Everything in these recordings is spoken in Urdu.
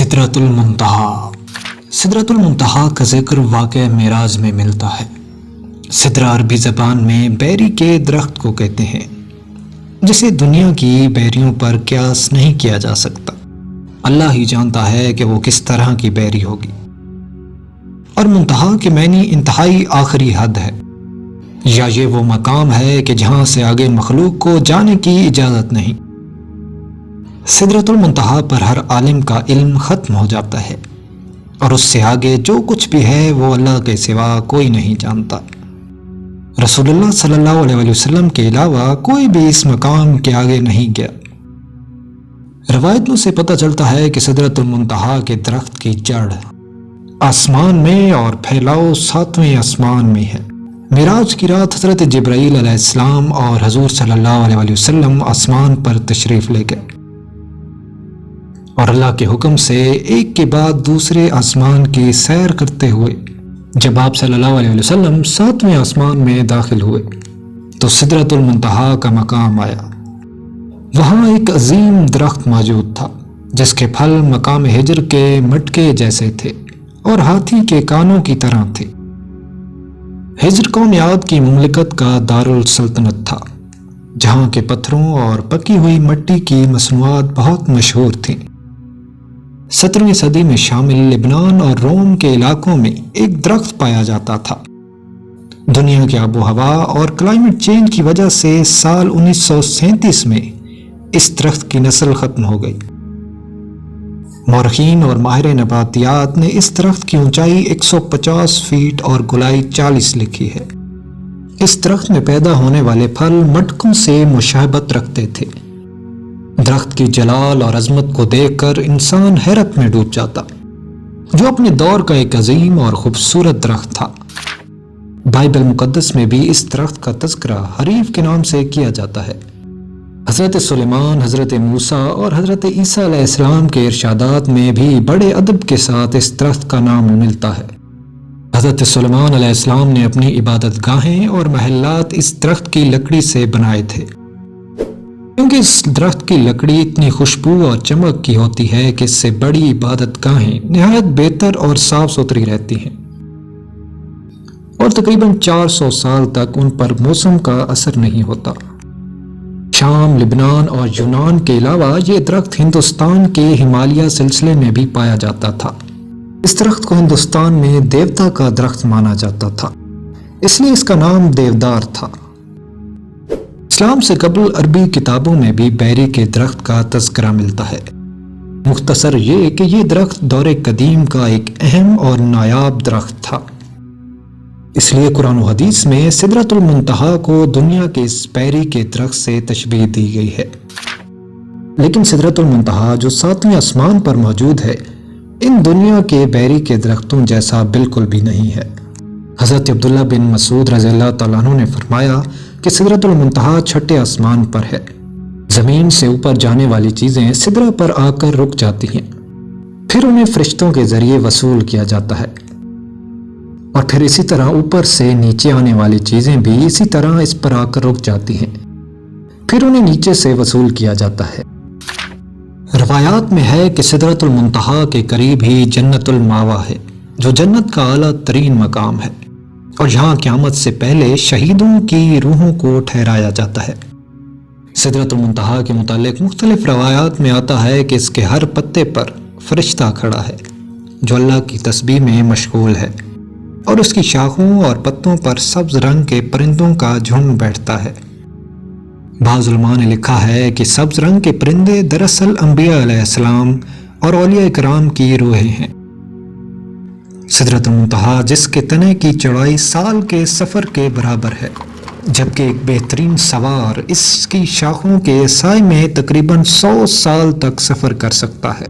سدرۃ المنتہا۔ سدرۃ المنتہا کا ذکر واقعہ معراج میں ملتا ہے۔ سدرہ عربی زبان میں بیری کے درخت کو کہتے ہیں، جسے دنیا کی بیریوں پر قیاس نہیں کیا جا سکتا۔ اللہ ہی جانتا ہے کہ وہ کس طرح کی بیری ہوگی۔ اور منتہا کے معنی انتہائی آخری حد ہے، یا یہ وہ مقام ہے کہ جہاں سے آگے مخلوق کو جانے کی اجازت نہیں۔ سدرۃ المنتہا پر ہر عالم کا علم ختم ہو جاتا ہے، اور اس سے آگے جو کچھ بھی ہے وہ اللہ کے سوا کوئی نہیں جانتا۔ رسول اللہ صلی اللہ علیہ وسلم کے علاوہ کوئی بھی اس مقام کے آگے نہیں گیا۔ روایتوں سے پتہ چلتا ہے کہ سدرۃ المنتہا کے درخت کی جڑ آسمان میں اور پھیلاؤ 7ویں آسمان میں ہے۔ معراج کی رات حضرت جبرائیل علیہ السلام اور حضور صلی اللہ علیہ وسلم آسمان پر تشریف لے گئے، اور اللہ کے حکم سے ایک کے بعد دوسرے آسمان کی سیر کرتے ہوئے جب آپ صلی اللہ علیہ وسلم 7ویں آسمان میں داخل ہوئے تو سدرۃ المنتہا کا مقام آیا۔ وہاں ایک عظیم درخت موجود تھا جس کے پھل مقام ہجر کے مٹکے جیسے تھے اور ہاتھی کے کانوں کی طرح تھے۔ ہجر قوم عاد کی مملکت کا دارالسلطنت تھا، جہاں کے پتھروں اور پکی ہوئی مٹی کی مصنوعات بہت مشہور تھیں۔ 17ویں صدی میں شامل لبنان اور روم کے علاقوں میں ایک درخت پایا جاتا تھا۔ دنیا کی آب و ہوا اور کلائمیٹ چینج کی وجہ سے سال 1937 میں اس درخت کی نسل ختم ہو گئی۔ مورخین اور ماہر نباتیات نے اس درخت کی اونچائی 150 فیٹ اور گولائی 40 لکھی ہے۔ اس درخت میں پیدا ہونے والے پھل مٹکوں سے مشابہت رکھتے تھے۔ درخت کی جلال اور عظمت کو دیکھ کر انسان حیرت میں ڈوب جاتا، جو اپنے دور کا ایک عظیم اور خوبصورت درخت تھا۔ بائبل مقدس میں بھی اس درخت کا تذکرہ حریف کے نام سے کیا جاتا ہے۔ حضرت سلیمان، حضرت موسیٰ اور حضرت عیسیٰ علیہ السلام کے ارشادات میں بھی بڑے ادب کے ساتھ اس درخت کا نام ملتا ہے۔ حضرت سلیمان علیہ السلام نے اپنی عبادت گاہیں اور محلات اس درخت کی لکڑی سے بنائے تھے، کیونکہ اس درخت کی لکڑی اتنی خوشبو اور چمک کی ہوتی ہے کہ اس سے بڑی عبادت گاہیں نہایت بہتر اور صاف ستھری رہتی ہیں، اور تقریباً 400 سال تک ان پر موسم کا اثر نہیں ہوتا۔ شام، لبنان اور یونان کے علاوہ یہ درخت ہندوستان کے ہمالیہ سلسلے میں بھی پایا جاتا تھا۔ اس درخت کو ہندوستان میں دیوتا کا درخت مانا جاتا تھا، اس لیے اس کا نام دیودار تھا۔ اسلام سے قبل عربی کتابوں میں بھی بیری کے درخت کا تذکرہ ملتا ہے۔ مختصر یہ کہ یہ درخت دور قدیم کا ایک اہم اور نایاب درخت تھا، اس لیے قرآن و حدیث میں سدرۃ المنتہا کو دنیا کے اس بیری کے درخت سے تشبیہ دی گئی ہے۔ لیکن سدرۃ المنتہا جو 7ویں آسمان پر موجود ہے، ان دنیا کے بیری کے درختوں جیسا بالکل بھی نہیں ہے۔ حضرت عبداللہ بن مسعود رضی اللہ تعالیٰ عنہ نے فرمایا کہ سدرۃ المنتہا 6 آسمان پر ہے۔ زمین سے اوپر جانے والی چیزیں سدرہ پر آ کر رک جاتی ہیں، پھر انہیں فرشتوں کے ذریعے وصول کیا جاتا ہے، اور پھر اسی طرح اوپر سے نیچے آنے والی چیزیں بھی اسی طرح اس پر آ کر رک جاتی ہیں، پھر انہیں نیچے سے وصول کیا جاتا ہے۔ روایات میں ہے کہ سدرۃ المنتہا کے قریب ہی جنت الماوا ہے، جو جنت کا اعلیٰ ترین مقام ہے، اور یہاں قیامت سے پہلے شہیدوں کی روحوں کو ٹھہرایا جاتا ہے۔ سدرۃ المنتہا کے متعلق مختلف روایات میں آتا ہے کہ اس کے ہر پتے پر فرشتہ کھڑا ہے جو اللہ کی تسبیح میں مشغول ہے، اور اس کی شاخوں اور پتوں پر سبز رنگ کے پرندوں کا جھنڈ بیٹھتا ہے۔ بعض علماء نے لکھا ہے کہ سبز رنگ کے پرندے دراصل انبیاء علیہ السلام اور اولیاء کرام کی روحیں ہیں۔ سدرۃ المنتہا جس کے تنے کی چوڑائی سال کے سفر کے برابر ہے، جبکہ ایک بہترین سوار اس کی شاخوں کے سائے میں تقریباً 100 سال تک سفر کر سکتا ہے۔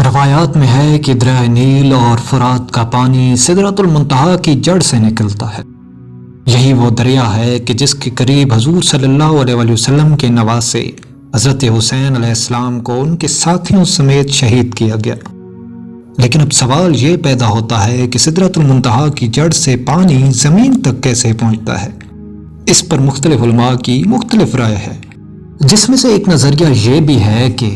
روایات میں ہے کہ دریائے نیل اور فرات کا پانی سدرۃ المنتہا کی جڑ سے نکلتا ہے۔ یہی وہ دریا ہے کہ جس کے قریب حضور صلی اللہ علیہ وسلم کے نواسے حضرت حسین علیہ السلام کو ان کے ساتھیوں سمیت شہید کیا گیا۔ لیکن اب سوال یہ پیدا ہوتا ہے کہ سدرۃ المنتہا کی جڑ سے پانی زمین تک کیسے پہنچتا ہے؟ اس پر مختلف علماء کی مختلف رائے ہے، جس میں سے ایک نظریہ یہ بھی ہے کہ